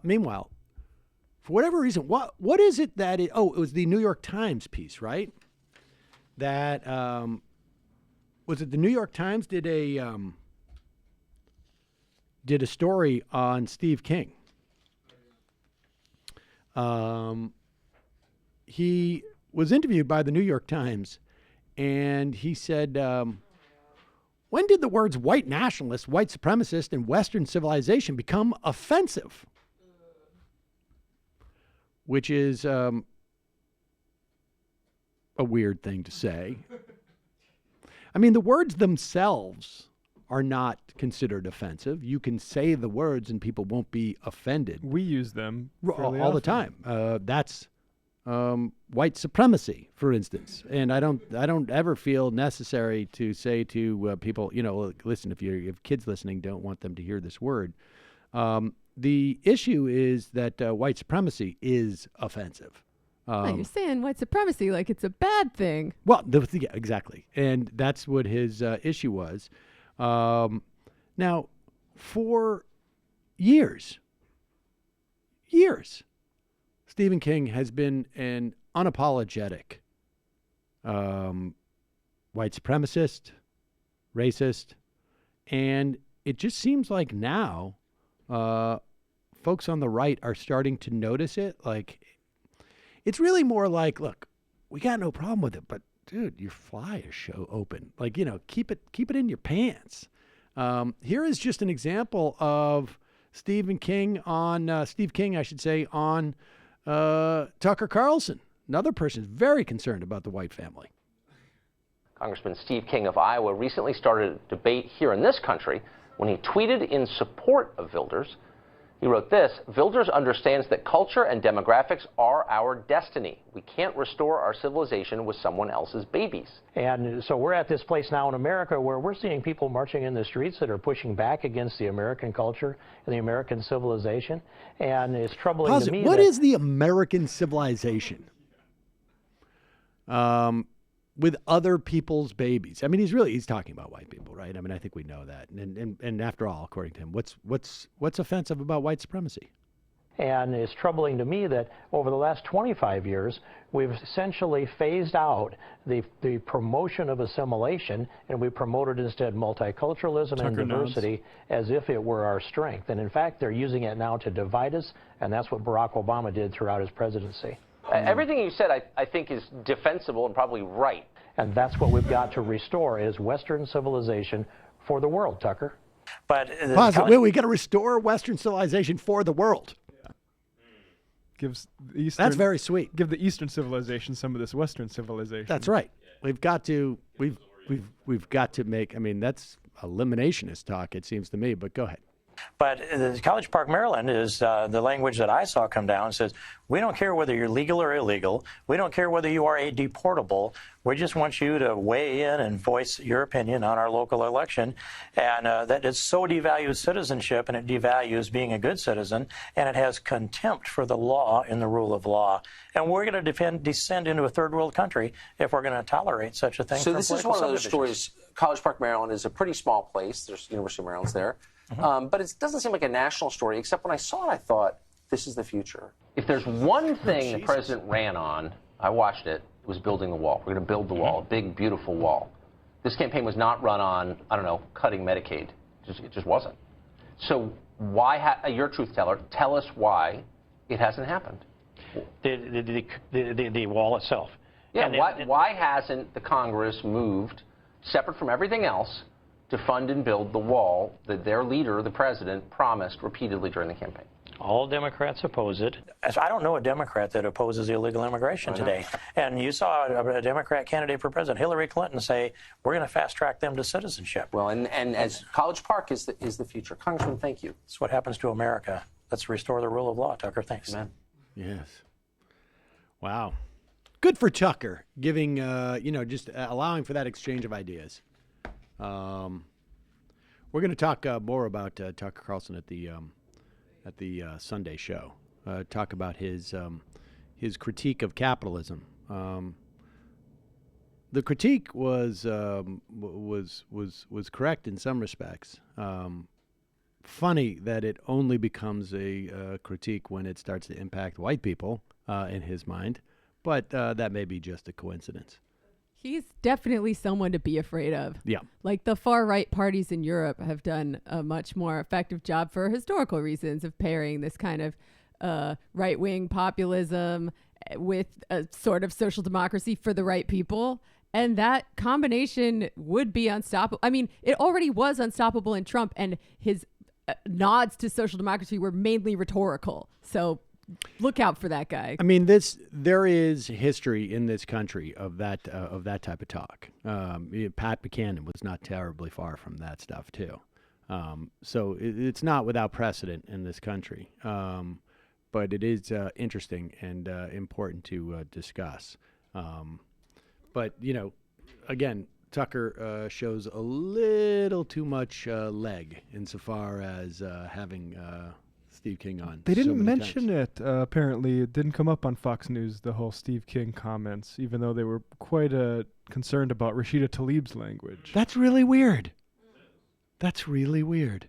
Meanwhile, for whatever reason, what is it that it was the New York Times piece, right? That was it. The New York Times did a story on Steve King. He was interviewed by the New York Times, and he said, when did the words white nationalist, white supremacist, and Western civilization become offensive? Which is a weird thing to say. I mean, the words themselves are not considered offensive. You can say the words and people won't be offended. We use them all the time. That's white supremacy, for instance. And I don't ever feel necessary to say to people, listen, if you have kids listening, don't want them to hear this word. The issue is that white supremacy is offensive. You're saying white supremacy like it's a bad thing. Well, yeah, exactly. And that's what his issue was. Now, for years, Stephen King has been an unapologetic white supremacist, racist, and it just seems like now folks on the right are starting to notice it. Like, it's really more like, look, we got no problem with it, but dude, your fly is open. Like, keep it in your pants. Here is just an example of Steve King, on Tucker Carlson. Another person is very concerned about the white family. Congressman Steve King of Iowa recently started a debate here in this country when he tweeted in support of Wilders. He wrote this: Wilders understands that culture and demographics are our destiny. We can't restore our civilization with someone else's babies. And so we're at this place now in America where we're seeing people marching in the streets that are pushing back against the American culture and the American civilization. And it's troubling to me. What is the American civilization? With other people's babies. I mean, he's talking about white people, right? I mean, I think we know that. And after all, according to him, what's offensive about white supremacy? And it's troubling to me that over the last 25 years, we've essentially phased out the promotion of assimilation, and we promoted instead multiculturalism and diversity as if it were our strength. And in fact, they're using it now to divide us, and that's what Barack Obama did throughout his presidency. Everything you said, I think, is defensible and probably right. And that's what we've got to restore, is Western civilization for the world, Tucker. But we got to restore Western civilization for the world. Gives the Eastern, that's very sweet. Give the Eastern civilization some of this Western civilization. That's right. We've got to make. I mean, that's eliminationist talk, it seems to me. But go ahead. But College Park, Maryland is the language that I saw come down. It says, we don't care whether you're legal or illegal. We don't care whether you are a deportable. We just want you to weigh in and voice your opinion on our local election. And that it so devalues citizenship, and it devalues being a good citizen, and it has contempt for the law and the rule of law. And we're going to descend into a third world country if we're going to tolerate such a thing. So this is one of those stories. College Park, Maryland is a pretty small place. There's University of Maryland's there. But it doesn't seem like a national story, except when I saw it, I thought, this is the future. If there's one thing the president ran on, I watched it, it was building the wall. We're going to build the wall, a big, beautiful wall. This campaign was not run on, I don't know, cutting Medicaid. It just wasn't. So why, you're a truth teller, tell us why it hasn't happened. The wall itself. Yeah, why hasn't the Congress moved, separate from everything else, to fund and build the wall that their leader, the president, promised repeatedly during the campaign? All Democrats oppose it. I don't know a Democrat that opposes illegal immigration today. And you saw a Democrat candidate for president, Hillary Clinton, say, we're going to fast track them to citizenship. Well, and as College Park is the future. Congressman, thank you. That's what happens to America. Let's restore the rule of law, Tucker. Thanks. Amen. Yes. Wow. Good for Tucker, giving, just allowing for that exchange of ideas. We're going to talk more about Tucker Carlson at the Sunday show. Talk about his critique of capitalism. The critique was correct in some respects. funny that it only becomes a critique when it starts to impact white people in his mind, but that may be just a coincidence. He's definitely someone to be afraid of. Yeah. Like the far right parties in Europe have done a much more effective job for historical reasons of pairing this kind of right wing populism with a sort of social democracy for the right people. And that combination would be unstoppable. I mean, it already was unstoppable in Trump, and his nods to social democracy were mainly rhetorical. So look out for that guy. I mean, there is history in this country of that type of talk. Pat Buchanan was not terribly far from that stuff too. So it's not without precedent in this country. But it is interesting and important to discuss. But again, Tucker shows a little too much leg insofar as having Steve King on. They didn't so many mention times. it. Apparently, it didn't come up on Fox News, the whole Steve King comments, even though they were quite concerned about Rashida Tlaib's language. That's really weird. That's really weird.